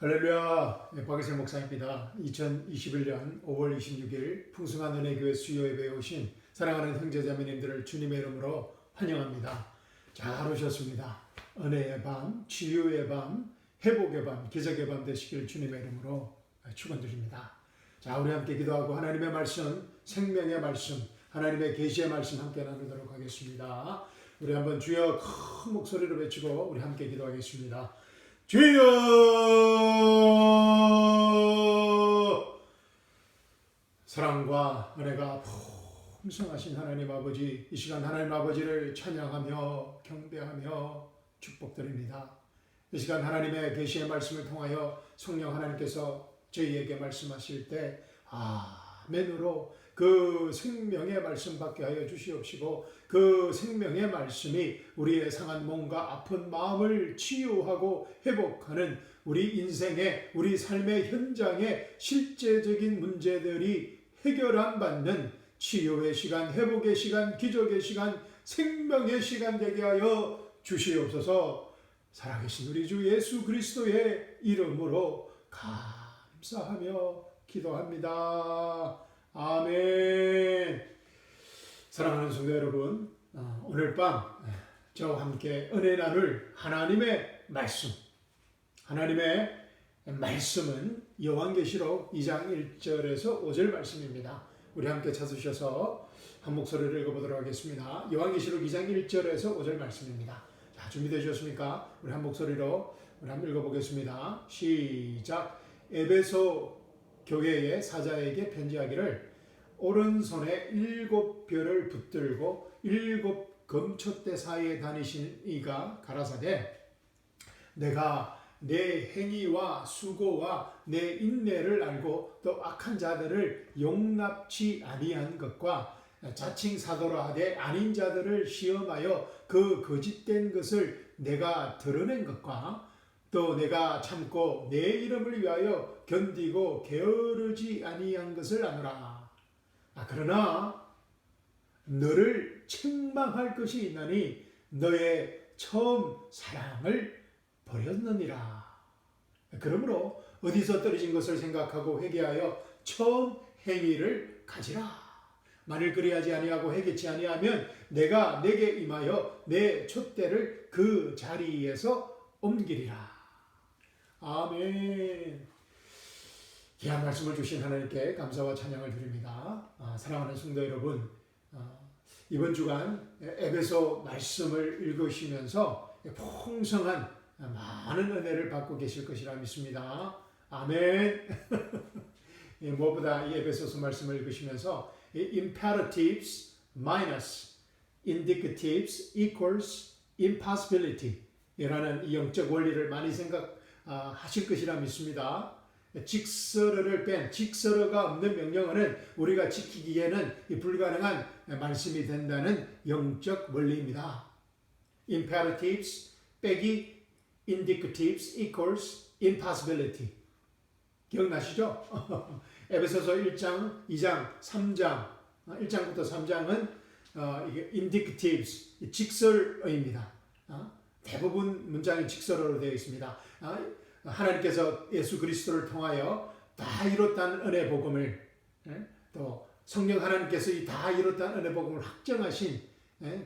할렐루야, 박의세 목사입니다. 2021년 5월 26일 풍성한 은혜교회 수요예배에 오신 사랑하는 형제자매님들을 주님의 이름으로 환영합니다. 잘 오셨습니다. 은혜의 밤, 치유의 밤, 회복의 밤, 기적의 밤 되시길 주님의 이름으로 축원드립니다. 자, 우리 함께 기도하고 하나님의 말씀, 생명의 말씀, 하나님의 계시의 말씀 함께 나누도록 하겠습니다. 우리 한번 주여 큰 목소리로 외치고 우리 함께 기도하겠습니다. 주여! 사랑과 은혜가 풍성하신 하나님 아버지, 이 시간 하나님 아버지를 찬양하며 경배하며 축복드립니다. 이 시간 하나님의 계시의 말씀을 통하여 성령 하나님께서 저희에게 말씀하실 때 아멘으로 그 생명의 말씀 받게 하여 주시옵시고, 그 생명의 말씀이 우리의 상한 몸과 아픈 마음을 치유하고 회복하는 우리 인생의, 우리 삶의 현장의 실제적인 문제들이 해결안 받는 치유의 시간, 회복의 시간, 기적의 시간, 생명의 시간 되게 하여 주시옵소서. 살아계신 우리 주 예수 그리스도의 이름으로 감사하며 기도합니다. 아멘. 사랑하는 성도 여러분, 오늘 밤 저와 함께 은혜 나눌 하나님의 말씀은 요한계시록 2장 1절에서 5절 말씀입니다. 우리 함께 찾으셔서 한 목소리를 읽어보도록 하겠습니다. 요한계시록 2장 1절에서 5절 말씀입니다. 자, 준비되셨습니까? 우리 한 목소리로 우리 한번 읽어보겠습니다. 시작. 에베소 교회의 사자에게 편지하기를, 오른손에 7별을 붙들고 7 검촛대 사이에 다니신 이가 가라사대, 내가 내 행위와 수고와 내 인내를 알고 또 악한 자들을 용납치 아니한 것과 자칭 사도라 하되 아닌 자들을 시험하여 그 거짓된 것을 내가 드러낸 것과 또 내가 참고 내 이름을 위하여 견디고 게으르지 아니한 것을 아노라. 그러나 너를 책망할 것이 있나니 너의 처음 사랑을 버렸느니라. 그러므로 어디서 떨어진 것을 생각하고 회개하여 처음 행위를 가지라. 만일 그리하지 아니하고 회개치 아니하면 내가 내게 임하여 내 촛대를 그 자리에서 옮기리라. 아멘. 귀한 말씀을 주신 하나님께 감사와 찬양을 드립니다. 사랑하는 성도 여러분, 이번 주간 에베소 말씀을 읽으시면서 풍성한 많은 은혜를 받고 계실 것이라 믿습니다. 아멘. 무엇보다 이 에베소서 말씀을 읽으시면서 imperatives minus indicatives equals impossibility 이라는 이 영적 원리를 많이 생각하실 것이라 믿습니다. 직설어를 뺀, 직설어가 없는 명령어는 우리가 지키기에는 불가능한 말씀이 된다는 영적 원리입니다. imperatives 빼기 indicatives equals impossibility. 기억나시죠? 에베소서 1장, 2장, 3장, 1장부터 3장은 이게 indicatives, 직설어입니다. 대부분 문장이 직설어로 되어 있습니다. 하나님께서 예수 그리스도를 통하여 다 이뤘다는 은혜 복음을, 또 성령 하나님께서 이 다 이뤘다는 은혜 복음을 확정하신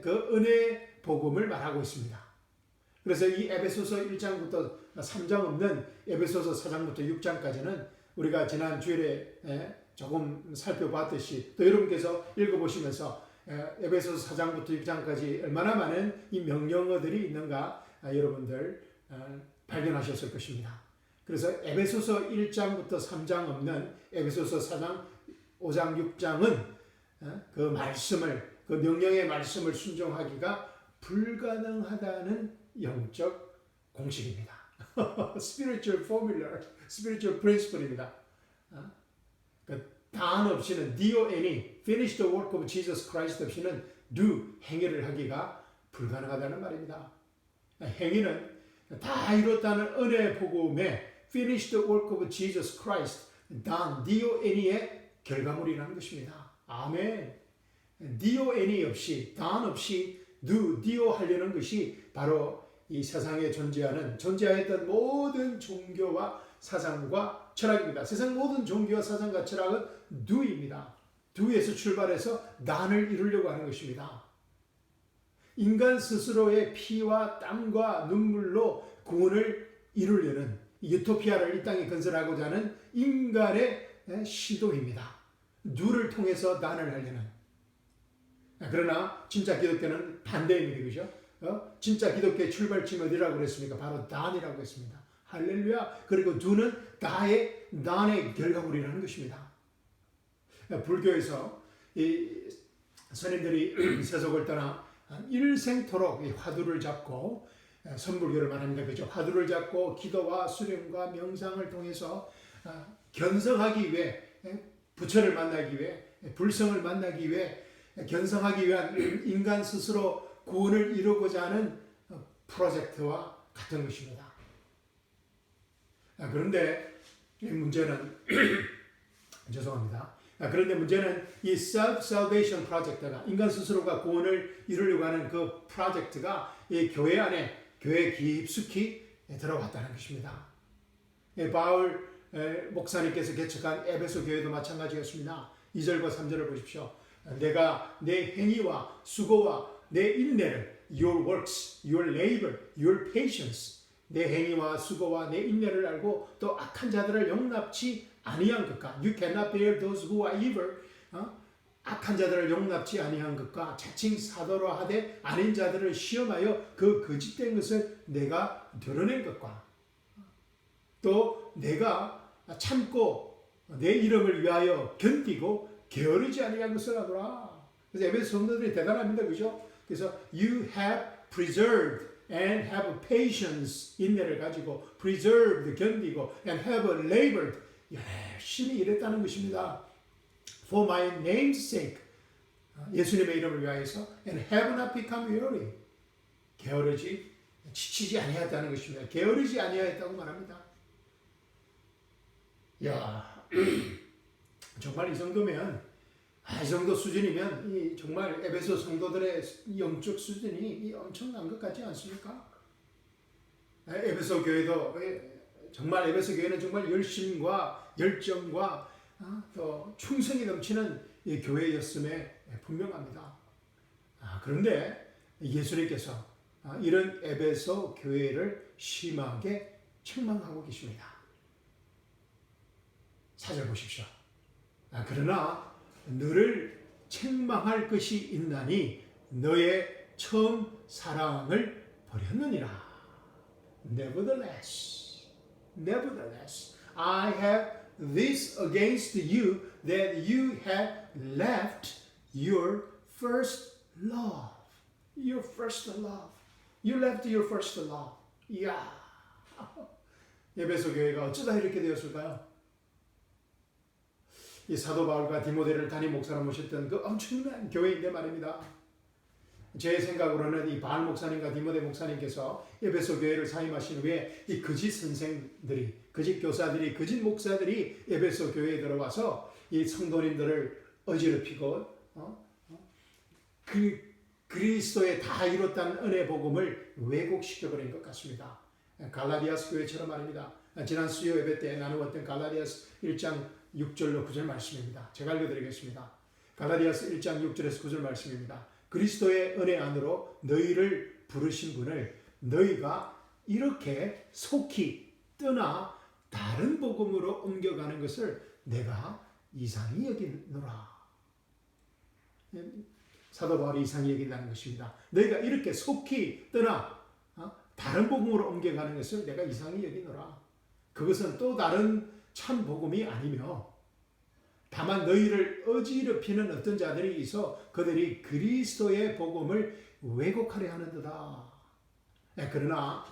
그 은혜 복음을 말하고 있습니다. 그래서 이 에베소서 1장부터 3장 없는 에베소서 4장부터 6장까지는 우리가 지난 주일에 조금 살펴봤듯이 또 여러분께서 읽어보시면서 에베소서 4장부터 6장까지 얼마나 많은 이 명령어들이 있는가 여러분들 발견하셨을 것입니다. 그래서 에베소서 1장부터 3장 없는 에베소서 4장, 5장, 6장은 그 말씀을, 그 명령의 말씀을 순종하기가 불가능하다는 영적 공식입니다. spiritual formula, spiritual principle입니다. 그 단 없이는 D-O-N-E, finish the work of Jesus Christ 없이는 do, 행위를 하기가 불가능하다는 말입니다. 행위는 다 이뤘다는 은혜 복음에 finish the work of Jesus Christ, done, D-O-N-E의 결과물이라는 것입니다. 아멘. D-O-N-E 없이, done 없이 do, do 하려는 것이 바로 이 세상에 존재하였던 모든 종교와 사상과 철학입니다. 세상 모든 종교와 사상과 철학은 do입니다. do에서 출발해서 난을 이루려고 하는 것입니다. 인간 스스로의 피와 땀과 눈물로 구원을 이루려는 유토피아를 이 땅에 건설하고자 하는 인간의 시도입니다. do를 통해서 난을 하려는. 그러나 진짜 기독교는 반대입니다. 그죠? 진짜 기독교의 출발점이 어디라고 그랬습니까? 바로 난이라고 했습니다. 할렐루야. 그리고 do는 난의 결과물이라는 것입니다. 불교에서 이 선인들이 세속을 떠나 일생토록 이 화두를 잡고 선불교를 말합니다. 그죠? 화두를 잡고 기도와 수련과 명상을 통해서 견성하기 위해 부처를 만나기 위해 불성을 만나기 위해 견성하기 위한 인간 스스로 구원을 이루고자 하는 프로젝트와 같은 것입니다. 그런데 문제는 죄송합니다. 그런데 문제는 이 self-salvation 프로젝트가 인간 스스로가 구원을 이루려고 하는 그 프로젝트가 이 교회 안에 교회에 깊숙이 들어왔다는 것입니다. 바울 목사님께서 개척한 에베소 교회도 마찬가지였습니다. 2절과 3절을 보십시오. 내가 내 행위와 수고와 내 인내를 your works, your labor, your patience 내 행위와 수고와 내 인내를 알고 또 악한 자들을 용납치 아니한 것과 you cannot bear those who are evil 악한 자들을 용납치 아니한 것과 자칭 사도로 하되 아닌 자들을 시험하여 그 거짓된 것을 내가 드러낸 것과 또 내가 참고 내 이름을 위하여 견디고 게으르지 아니한 것을 하더라. 그래서 에베소 성도들이 대단합니다. 그죠? 그래서 you have preserved and have patience 인내를 가지고 preserved 견디고 and have labored 열심히 일했다는 것입니다. For my name's sake 예수님의 이름을 위하여서 and have not become weary 게으르지 지치지 아니하였다는 것입니다. 게으르지 아니하였다고 말합니다. 야 정말 이 정도면 이 정도 수준이면 이 정말 에베소 성도들의 영적 수준이 엄청난 것 같지 않습니까? 에베소 교회도 정말 에베소 교회는 정말 열심과 열정과 또 충성이 넘치는 이 교회였음에 분명합니다. 그런데 예수님께서 이런 에베소 교회를 심하게 책망하고 계십니다. 4절 보십시오. 그러나 너를 책망할 것이 있나니 너의 처음 사랑을 버렸느니라. Nevertheless, I have this against you that you have left your first love. Your first love. You left your first love. 이야. 에베소 교회가 어쩌다 이렇게 되었을까요? 이 사도 바울과 디모데를 담임 목사로 모셨던 그 엄청난 교회인데 말입니다. 제 생각으로는 이 바울 목사님과 디모데 목사님께서 에베소 교회를 사임하신 후에 이 거짓 선생들이, 거짓 교사들이, 거짓 목사들이 에베소 교회에 들어와서 이 성도님들을 어지럽히고 그리스도에 다 이뤘다는 은혜 복음을 왜곡시켜버린 것 같습니다. 갈라디아스 교회처럼 말입니다. 지난 수요 예배 때 나누었던 갈라디아스 1장 6절로 9절 말씀입니다. 제가 읽어드리겠습니다. 갈라디아스 1장 6절에서 9절 말씀입니다. 그리스도의 은혜 안으로 너희를 부르신 분을 너희가 이렇게 속히 떠나 다른 복음으로 옮겨가는 것을 내가 이상히 여기노라. 사도 바울이 이상히 여긴다는 것입니다. 너희가 이렇게 속히 떠나 다른 복음으로 옮겨가는 것을 내가 이상히 여기노라. 그것은 또 다른 참 복음이 아니며 다만 너희를 어지럽히는 어떤 자들이 있어 그들이 그리스도의 복음을 왜곡하려 하는도다. 그러나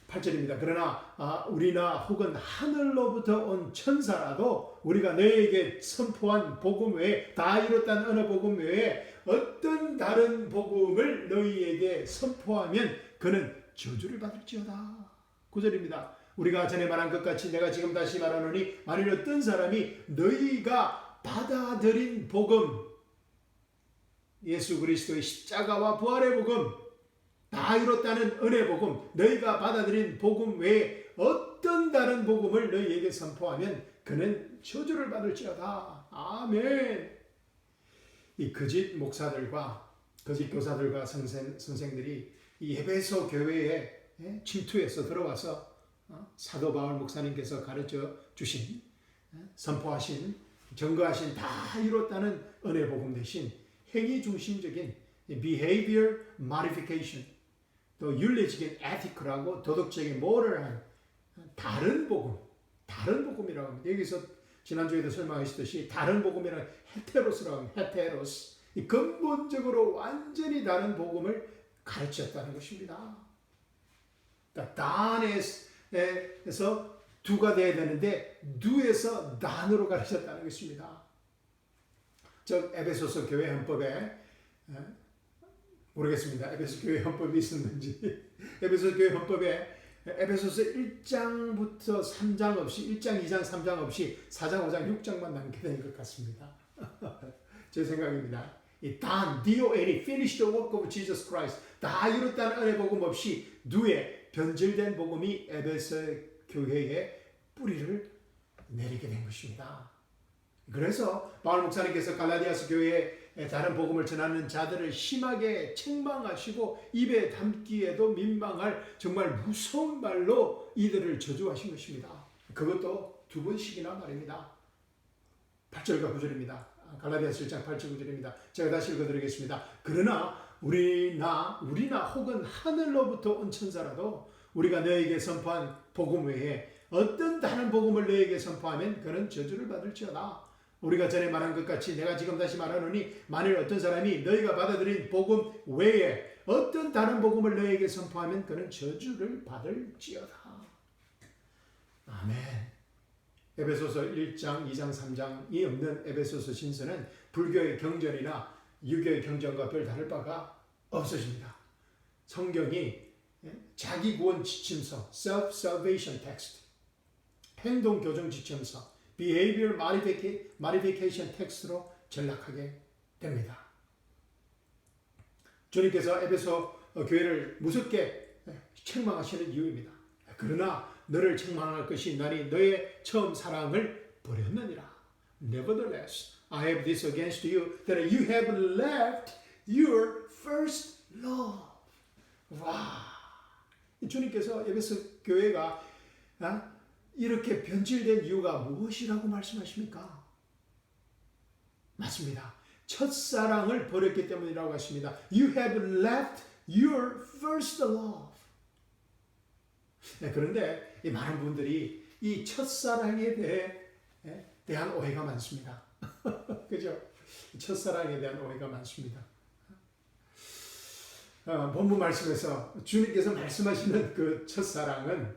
8절입니다. 그러나 우리나 혹은 하늘로부터 온 천사라도 우리가 너희에게 선포한 복음 외에 다 이뤘다는 어느 복음 외에 어떤 다른 복음을 너희에게 선포하면 그는 저주를 받을지어다. 9절입니다. 우리가 전에 말한 것 같이 내가 지금 다시 말하노니 만일 어떤 사람이 너희가 받아들인 복음 예수 그리스도의 십자가와 부활의 복음 다 이뤘다는 은혜 복음, 너희가 받아들인 복음 외에 어떤 다른 복음을 너희에게 선포하면 그는 저주를 받을지어다. 아멘. 이 거짓 목사들과 거짓 교사들과 선생들이 이 에베소 교회에 침투해서 들어와서 사도 바울 목사님께서 가르쳐 주신, 선포하신, 증거하신 다 이뤘다는 은혜 복음 대신 행위 중심적인 behavior modification, 또 윤리적인 ethic라고 도덕적인 moral한 다른 복음이라고 합니다. 여기서 지난주에도 설명하셨듯이 다른 복음이란 헤테로스라고 합니다. 헤테로스. 근본적으로 완전히 다른 복음을 가르쳤다는 것입니다. 그러니까 단에서 두가 돼야 되는데 두에서 단으로 가르쳤다는 것입니다. 즉 에베소서 교회 헌법에 모르겠습니다. 에베소 교회 헌법이 있었는지 에베소 교회 헌법에 에베소서 1장부터 3장 없이 1장, 2장, 3장 없이 4장, 5장, 6장만 남게 된 것 같습니다. 제 생각입니다. 이 단, D-O-N-E, finish the work of Jesus Christ. 다 이뤘다는 은혜 복음 없이 누에 변질된 복음이 에베소 교회에 뿌리를 내리게 된 것입니다. 그래서 바울 목사님께서 갈라디아서 교회에 다른 복음을 전하는 자들을 심하게 책망하시고 입에 담기에도 민망할 정말 무서운 말로 이들을 저주하신 것입니다. 그것도 두 번씩이나 말입니다. 8절과 9절입니다. 갈라디아서 1장 8절 9절입니다. 제가 다시 읽어드리겠습니다. 그러나 우리나 혹은 하늘로부터 온 천사라도 우리가 너에게 선포한 복음 외에 어떤 다른 복음을 너에게 선포하면 그는 저주를 받을지어다. 우리가 전에 말한 것 같이 내가 지금 다시 말하노니 만일 어떤 사람이 너희가 받아들인 복음 외에 어떤 다른 복음을 너희에게 선포하면 그는 저주를 받을지어다. 아멘. 에베소서 1장, 2장, 3장이 없는 에베소서 신서는 불교의 경전이나 유교의 경전과 별 다를 바가 없어집니다. 성경이 자기 구원 지침서, self-salvation text, 행동 교정 지침서, behavior modification text로 전락하게 됩니다. 주님께서 에베소 교회를 무섭게 책망하시는 이유입니다. 그러나 너를 책망할 것이 있나니 너의 처음 사랑을 버렸느니라. Nevertheless, I have this against you, that you have left your first love. 와, 주님께서 에베소 교회가 이렇게 변질된 이유가 무엇이라고 말씀하십니까? 맞습니다. 첫사랑을 버렸기 때문이라고 하십니다. You have left your first love. 그런데 이 많은 분들이 이 첫사랑에 대한 오해가 많습니다. 그죠? 첫사랑에 대한 오해가 많습니다. 본문 말씀에서 주님께서 말씀하시는 그 첫사랑은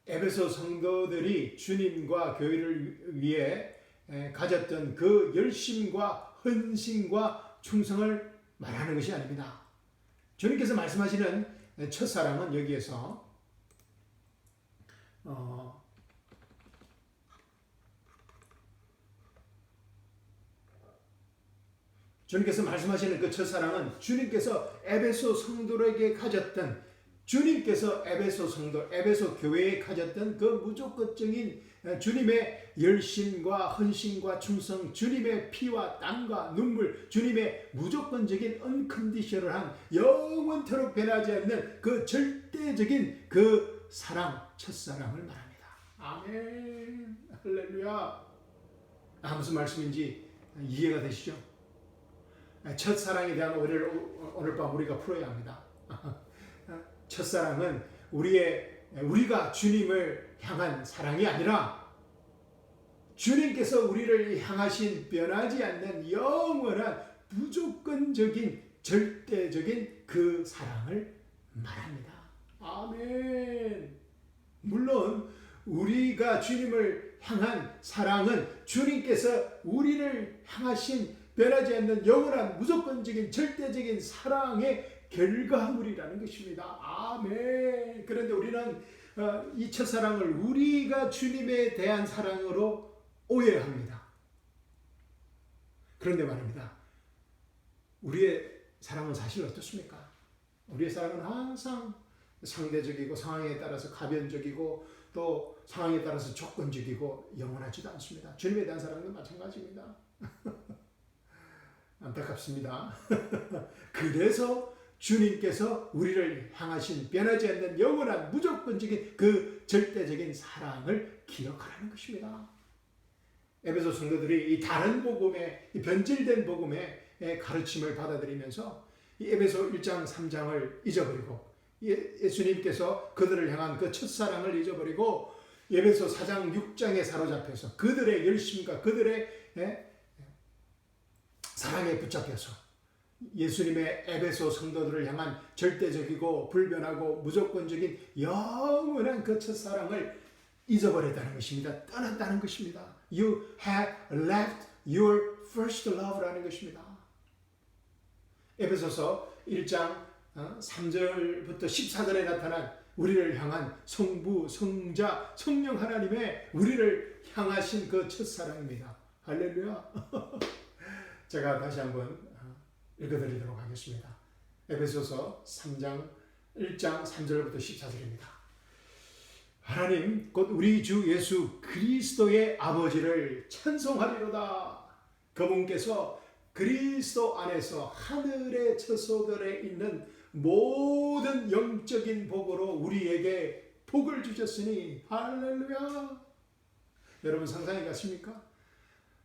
에베소 성도들이 주님과 교회를 위해 가졌던 그 열심과 헌신과 충성을 말하는 것이 아닙니다. 주님께서 말씀하시는 첫사랑은 여기에서 주님께서 말씀하시는 그 첫사랑은 주님께서 에베소 성도에게 가졌던 주님께서 에베소 성도, 에베소 교회에 가졌던 그 무조건적인 주님의 열심과 헌신과 충성, 주님의 피와 땀과 눈물, 주님의 무조건적인 unconditional한 영원토록 변하지 않는 그 절대적인 그 사랑, 첫사랑을 말합니다. 아멘, 할렐루야. 무슨 말씀인지 이해가 되시죠? 첫사랑에 대한 오해를 오늘 밤 우리가 풀어야 합니다. 첫사랑은 우리가 주님을 향한 사랑이 아니라 주님께서 우리를 향하신 변하지 않는 영원한 무조건적인 절대적인 그 사랑을 말합니다. 아멘. 물론 우리가 주님을 향한 사랑은 주님께서 우리를 향하신 변하지 않는 영원한 무조건적인 절대적인 사랑의 결과물이라는 것입니다. 아멘. 그런데 우리는 이 첫사랑을 우리가 주님에 대한 사랑으로 오해합니다. 그런데 말입니다. 우리의 사랑은 사실 어떻습니까? 우리의 사랑은 항상 상대적이고 상황에 따라서 가변적이고 또 상황에 따라서 조건적이고 영원하지도 않습니다. 주님에 대한 사랑도 마찬가지입니다. 안타깝습니다. 그래서 주님께서 우리를 향하신 변하지 않는 영원한 무조건적인 그 절대적인 사랑을 기억하라는 것입니다. 에베소 성도들이 이 다른 복음의 이 변질된 복음의 가르침을 받아들이면서 이 에베소 1장 3장을 잊어버리고 예수님께서 그들을 향한 그 첫사랑을 잊어버리고 에베소 4장 6장에 사로잡혀서 그들의 열심과 그들의 사랑에 붙잡혀서 예수님의 에베소 성도들을 향한 절대적이고 불변하고 무조건적인 영원한 그 첫사랑을 잊어버렸다는 것입니다. 떠났다는 것입니다. You have left your first love라는 것입니다. 에베소서 1장 3절부터 14절에 나타난 우리를 향한 성부, 성자, 성령 하나님의 우리를 향하신 그 첫사랑입니다. 할렐루야. 제가 다시 한번 읽어드리도록 하겠습니다. 에베소서 3장 1장 3절부터 14절입니다. 하나님 곧 우리 주 예수 그리스도의 아버지를 찬송하리로다. 그분께서 그리스도 안에서 하늘의 처소들에 있는 모든 영적인 복으로 우리에게 복을 주셨으니 할렐루야. 여러분 상상이 가십니까?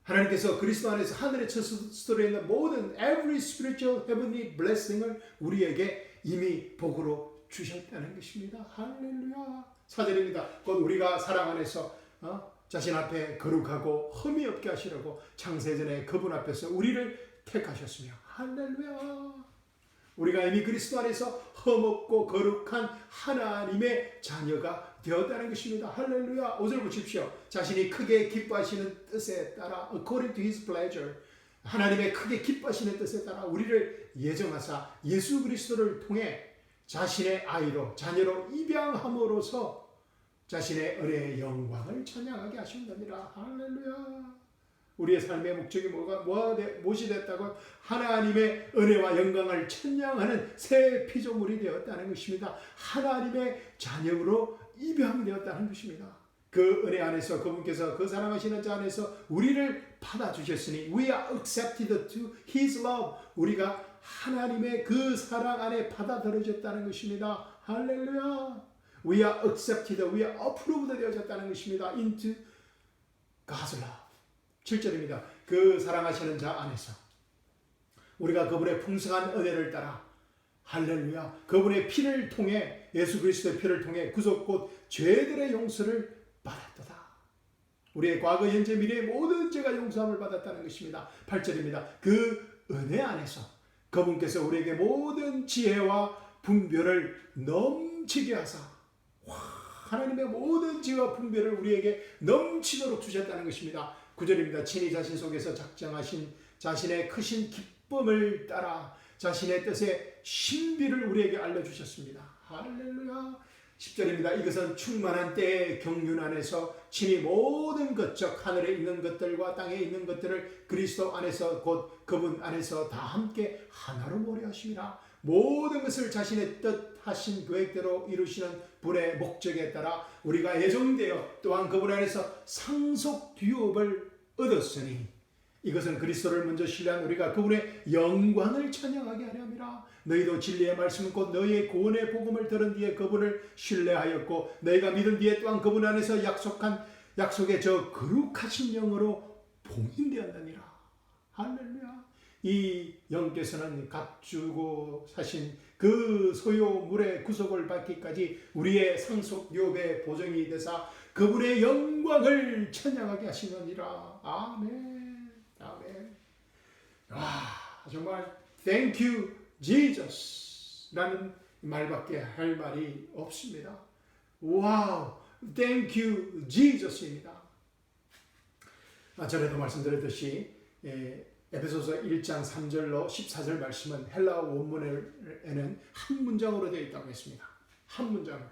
하나님께서 그리스도 안에서 하늘의 처소들에 있는 모든 every spiritual heavenly blessing을 우리에게 이미 복으로 주셨다는 것입니다. 할렐루야. 4절입니다. 곧 우리가 사랑 안에서 자신 앞에 거룩하고 흠이 없게 하시려고 창세전에 그분 앞에서 우리를 택하셨으며 할렐루야. 우리가 이미 그리스도 안에서 흠없고 거룩한 하나님의 자녀가 되었다는 것입니다. 할렐루야. 5절 보십시오. 자신이 크게 기뻐하시는 뜻에 따라 according to his pleasure 하나님의 크게 기뻐하시는 뜻에 따라 우리를 예정하사 예수 그리스도를 통해 자신의 아이로 자녀로 입양함으로써 자신의 은혜의 영광을 찬양하게 하신답니다. 할렐루야. 우리의 삶의 목적이 무엇이 됐다고? 하나님의 은혜와 영광을 찬양하는 새 피조물이 되었다는 것입니다. 하나님의 자녀로 입양되었다는 것입니다. 그 은혜 안에서 그분께서 그 사랑하시는 자 안에서 우리를 받아주셨으니 We are accepted to His love. 우리가 하나님의 그 사랑 안에 받아들여졌다는 것입니다. 할렐루야. We are accepted, we are approved 되어졌다는 것입니다. Into God's love. 7절입니다. 그 사랑하시는 자 안에서 우리가 그분의 풍성한 은혜를 따라 할렐루야. 그분의 피를 통해 예수 그리스도의 피를 통해 구속 곧 죄들의 용서를 받았도다. 우리의 과거, 현재, 미래의 모든 죄가 용서함을 받았다는 것입니다. 8절입니다. 그 은혜 안에서 그분께서 우리에게 모든 지혜와 분별을 넘치게 하사 하나님의 모든 지혜와 분별을 우리에게 넘치도록 주셨다는 것입니다. 9절입니다. 친히 자신 속에서 작정하신 자신의 크신 기쁨을 따라 자신의 뜻의 신비를 우리에게 알려주셨습니다. 할렐루야. 10절입니다. 이것은 충만한 때의 경륜 안에서 친히 모든 것, 즉 하늘에 있는 것들과 땅에 있는 것들을 그리스도 안에서 곧 그분 안에서 다 함께 하나로 모래하심이라. 모든 것을 자신의 뜻하신 계획대로 이루시는 분의 목적에 따라 우리가 예정되어 또한 그분 안에서 상속 뒤업을 얻었으니 이것은 그리스도를 먼저 신뢰한 우리가 그분의 영광을 찬양하게 하려 함이라. 너희도 진리의 말씀은 곧 너희의 구원의 복음을 들은 뒤에 그분을 신뢰하였고 너희가 믿은 뒤에 또한 그분 안에서 약속한 약속의 저 거룩하신 영으로 봉인되었느니라. 할렐루야. 이 영께서는 값주고 사신 그 소유물의 구속을 받기까지 우리의 상속료의 보증이 되사 그분의 영광을 찬양하게 하시느니라. 아멘. 아멘. 와, 정말 Thank you Jesus 라는 말밖에 할 말이 없습니다. 와우, Thank you Jesus입니다. 전에도 말씀드렸듯이 에베소서 1장 3절로 14절 말씀은 헬라어 원문에는 한 문장으로 되어 있다고 했습니다. 한 문장으로.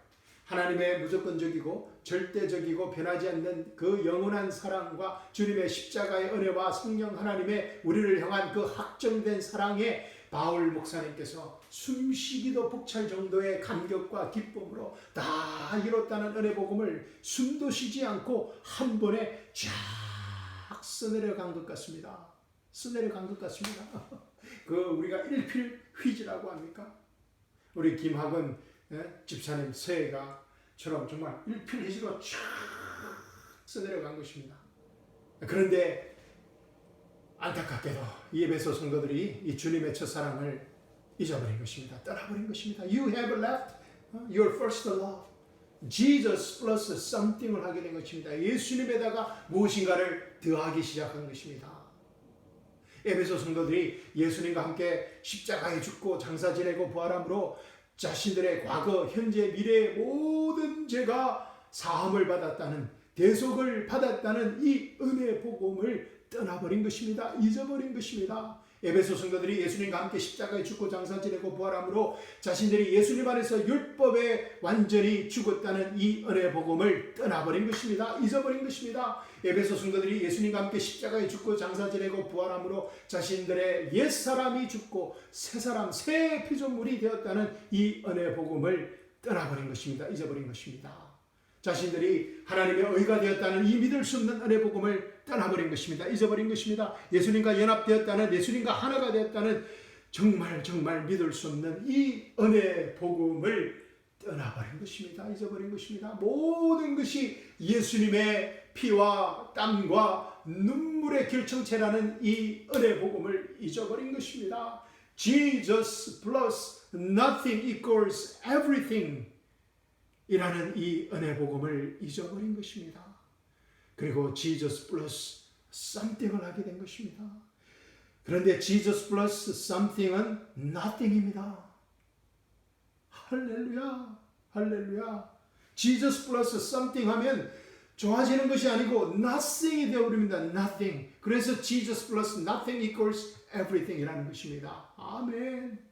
하나님의 무조건적이고 절대적이고 변하지 않는 그 영원한 사랑과 주님의 십자가의 은혜와 성령 하나님의 우리를 향한 그 확정된 사랑의 바울 목사님께서 숨쉬기도 벅찰 정도의 감격과 기쁨으로 다 이뤘다는 은혜 복음을 숨도 쉬지 않고 한 번에 쫙 써내려간 것 같습니다. 써내려간 것 같습니다. 그 우리가 일필휘지라고 합니까? 우리 김학은 집사님 서예가처럼 정말 일필휘지로 쫙 써내려간 것입니다. 그런데 안타깝게도 이 에베소 성도들이 이 주님의 첫사랑을 잊어버린 것입니다. 떠나버린 것입니다. You have left your first love. Jesus plus something을 하게 된 것입니다. 예수님에다가 무엇인가를 더하기 시작한 것입니다. 에베소 성도들이 예수님과 함께 십자가에 죽고 장사 지내고 부활함으로 자신들의 과거, 현재, 미래의 모든 죄가 사함을 받았다는, 대속을 받았다는 이 은혜 복음을 떠나버린 것입니다. 잊어버린 것입니다. 에베소 성도들이 예수님과 함께 십자가에 죽고 장사 지내고 부활함으로 자신들이 예수님 안에서 율법에 완전히 죽었다는 이 은혜 복음을 떠나버린 것입니다. 잊어버린 것입니다. 에베소 성도들이 예수님과 함께 십자가에 죽고 장사 지내고 부활함으로 자신들의 옛사람이 죽고 새사람, 새 피조물이 되었다는 이 은혜 복음을 떠나버린 것입니다. 잊어버린 것입니다. 자신들이 하나님의 의가 되었다는 이 믿을 수 없는 은혜 복음을 떠나버린 것입니다. 잊어버린 것입니다. 예수님과 연합되었다는, 예수님과 하나가 되었다는 정말 믿을 수 없는 이 은혜 복음을 떠나버린 것입니다. 잊어버린 것입니다. 모든 것이 예수님의 피와 땀과 눈물의 결정체라는 이 은혜 복음을 잊어버린 것입니다. Jesus plus nothing equals everything 이라는 이 은혜 복음을 잊어버린 것입니다. 그리고 Jesus plus something을 하게 된 것입니다. 그런데 Jesus plus something은 nothing입니다. 할렐루야, 할렐루야. Jesus plus something 하면 좋아지는 것이 아니고 nothing이 되어버립니다. nothing. 그래서 Jesus plus nothing equals everything 이라는 것입니다. 아멘.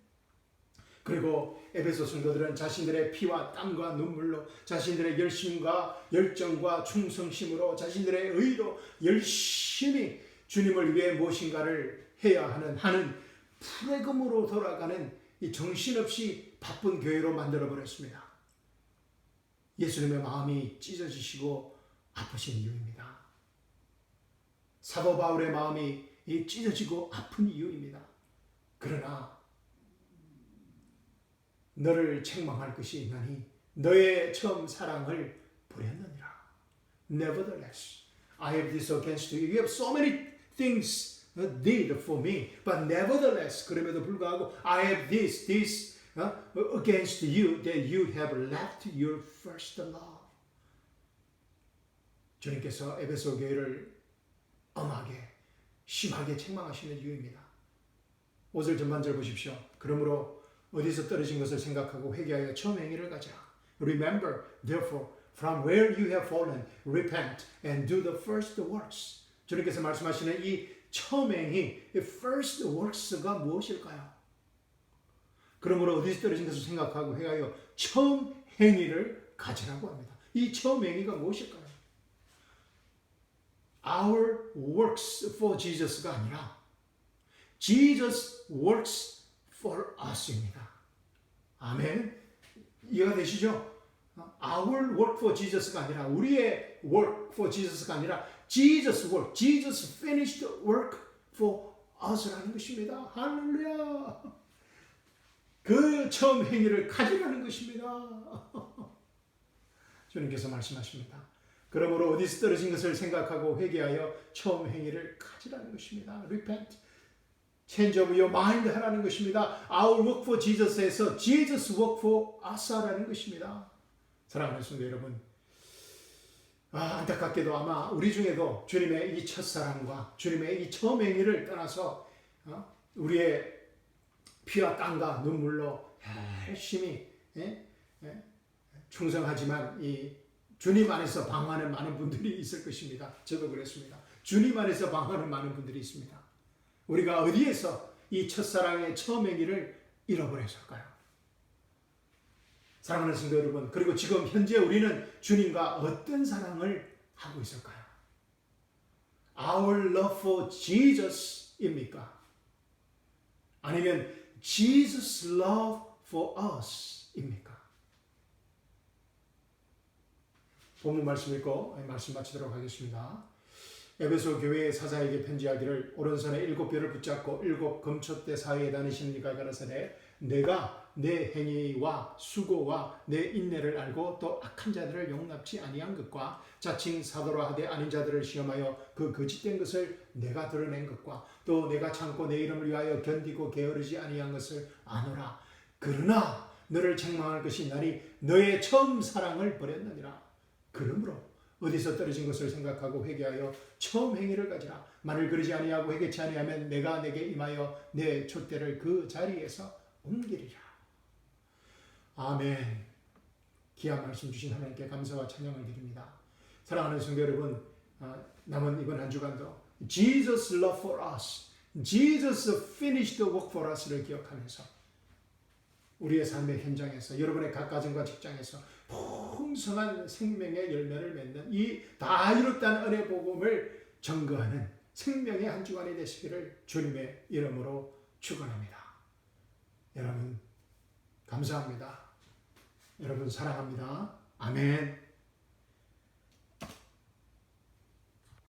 그리고 에베소 성도들은 자신들의 피와 땀과 눈물로, 자신들의 열심과 열정과 충성심으로, 자신들의 의로 열심히 주님을 위해 무엇인가를 해야 하는 프레금으로 돌아가는 이 정신없이 바쁜 교회로 만들어버렸습니다. 예수님의 마음이 찢어지시고 아프신 이유입니다. 사도 바울의 마음이 찢어지고 아픈 이유입니다. 그러나 너를 책망할 것이 있나니 너의 처음 사랑을 버렸느니라. Nevertheless, I have this against you. You have so many things did for me, but nevertheless, 그럼에도 불구하고 I have this against you, that you have left your first love. 주님께서 에베소 교회를 엄하게, 심하게 책망하시는 이유입니다. 5절 전반절 보십시오. 그러므로 어디서 떨어진 것을 생각하고 회개하여 처음 행위를 가지라. Remember, therefore, from where you have fallen, repent and do the first works. 주님께서 말씀하시는 이 처음 행위, first works가 무엇일까요? 그러므로 어디서 떨어진 것을 생각하고 회개하여 처음 행위를 가지라고 합니다. 이 처음 행위가 무엇일까요? Our works for Jesus가 아니라 Jesus works for us입니다. 아멘. 이해가 되시죠? Our work for Jesus가 아니라 우리의 work for Jesus가 아니라 Jesus work, Jesus finished work for us라는 것입니다. 할렐루야. 그 처음 행위를 가지라는 것입니다. 주님께서 말씀하십니다. 그러므로 어디서 떨어진 것을 생각하고 회개하여 처음 행위를 가지라는 것입니다. Repent. Change of your mind 하라는 것입니다. Our work for Jesus에서 Jesus work for us 하라는 것입니다. 사랑하는 성도 여러분, 안타깝게도 아마 우리 중에도 주님의 이 첫사랑과 주님의 이 처음 행위를 떠나서 우리의 피와 땀과 눈물로 열심히 충성하지만 이 주님 안에서 방황하는 많은 분들이 있을 것입니다. 저도 그랬습니다. 주님 안에서 방황하는 많은 분들이 있습니다. 우리가 어디에서 이 첫사랑의 처음 행위를 잃어버렸을까요? 사랑하는 성도 여러분, 그리고 지금 현재 우리는 주님과 어떤 사랑을 하고 있을까요? Our love for Jesus입니까? 아니면 Jesus' love for us 입니까? 본문 말씀 읽고 말씀 마치도록 하겠습니다. 에베소 교회의 사사에게 편지하기를 오른손에 7뼈를 붙잡고 7 금촛대 사이에 다니시는 이가 가라사대 내가 내 행위와 수고와 내 인내를 알고 또 악한 자들을 용납치 아니한 것과 자칭 사도라 하되 아닌 자들을 시험하여 그 거짓된 것을 내가 드러낸 것과 또 내가 참고 내 이름을 위하여 견디고 게으르지 아니한 것을 아노라. 그러나 너를 책망할 것이 있나니 너의 처음 사랑을 버렸느니라. 그러므로 어디서 떨어진 것을 생각하고 회개하여 처음 행위를 가지라. 만일 그러지 아니하고 회개치 아니하면 내가 내게 임하여 내 촛대를 그 자리에서 옮기리라. 아멘. 귀한 말씀 주신 하나님께 감사와 찬양을 드립니다. 사랑하는 성도 여러분, 남은 이번 한 주간도 Jesus' love for us, Jesus finished the work for us를 기억하면서 우리의 삶의 현장에서 여러분의 각 가정과 직장에서 풍성한 생명의 열매를 맺는 이 다 이뤘다는 은혜 복음을 증거하는 생명의 한 주간이 되시기를 주님의 이름으로 축원합니다. 여러분 감사합니다. 여러분 사랑합니다. 아멘.